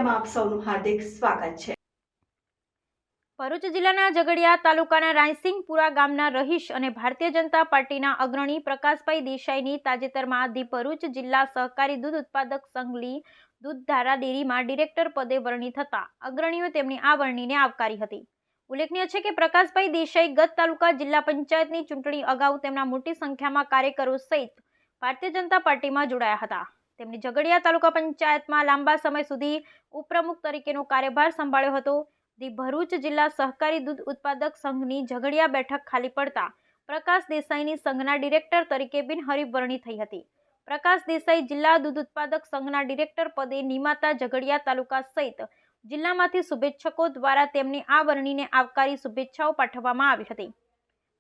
મીડિયામાં આપ સૌનું હાર્દિક સ્વાગત છે। ભરૂચ જિલ્લાના ઝઘડિયા તાલુકાના રાયસિંગપુરા ગામના રહીશ અને ભારતીય જનતા પાર્ટીના અગ્રણી પ્રકાશભાઈ દેસાઈની તાજેતરમાં ધી ભરૂચ જિલ્લા સહકારી દૂધ ઉત્પાદક સંઘની દૂધધારા ડેરીમાં ડિરેક્ટર પદે વરણી થતા અગ્રણીઓ તેમની આ વરણીને આવકારી હતી। ઉલ્લેખનીય છે કે પ્રકાશભાઈ દેસાઈ ગત તાલુકા જિલ્લા પંચાયતની ચૂંટણી અગાઉ તેમના મોટી સંખ્યામાં કાર્યકરો સહિત ભારતીય જનતા પાર્ટીમાં જોડાયા હતા। તેમણે ઝઘડિયા તાલુકા પંચાયતમાં લાંબા સમય સુધી ઉપપ્રમુખ તરીકેનો કાર્યભાર સંભાળ્યો હતો। ધી ભરૂચ જિલ્લા સહકારી દૂધ ઉત્પાદક સંઘની ઝઘડિયા બેઠક ખાલી પડતા પ્રકાશ દેસાઈની સંઘના ડિરેક્ટર તરીકે બિનહરીફ વરણી થઈ હતી। પ્રકાશ દેસાઈ જિલ્લા દૂધ ઉત્પાદક સંઘના ડિરેક્ટર પદે નિમાતા ઝઘડિયા તાલુકા સહિત જિલ્લામાંથી શુભેચ્છકો દ્વારા તેમની આ વરણીને આવકારી શુભેચ્છાઓ પાઠવવામાં આવી હતી।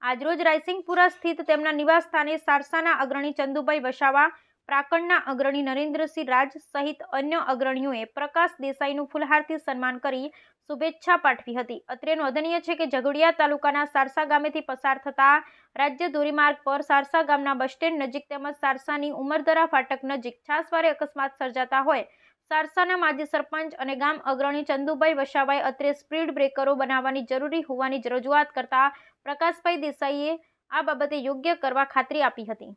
આજરોજ રાયસિંગપુરા સ્થિત તેમના નિવાસ સ્થાને સારસાના અગ્રણી ચંદુભાઈ વસાવા, પ્રાકણના અગ્રણી નરેન્દ્રસિંહ રાજ સહિત અન્ય અગ્રણીઓએ પ્રકાશ દેસાઈનું ફૂલહારથી સન્માન કરી શુભેચ્છા પાઠવી હતી। અત્રે નોંધનીય છે કે ઝઘડિયા તાલુકાના સારસા ગામેથી પસાર થતા રાજ્ય ધોરીમાર્ગ પર સારસા ગામના બસ સ્ટેન્ડ નજીક તેમજ સારસાની ઉમરદરા ફાટક નજીક છાસવારે અકસ્માત સર્જાતા હોય સારસાના માજી સરપંચ અને ગામ અગ્રણી ચંદુભાઈ વસાવાએ અત્રે સ્પીડ બ્રેકરો બનાવવાની જરૂરી હોવાની રજૂઆત કરતા પ્રકાશભાઈ દેસાઈએ આ બાબતે યોગ્ય કરવા ખાતરી આપી હતી।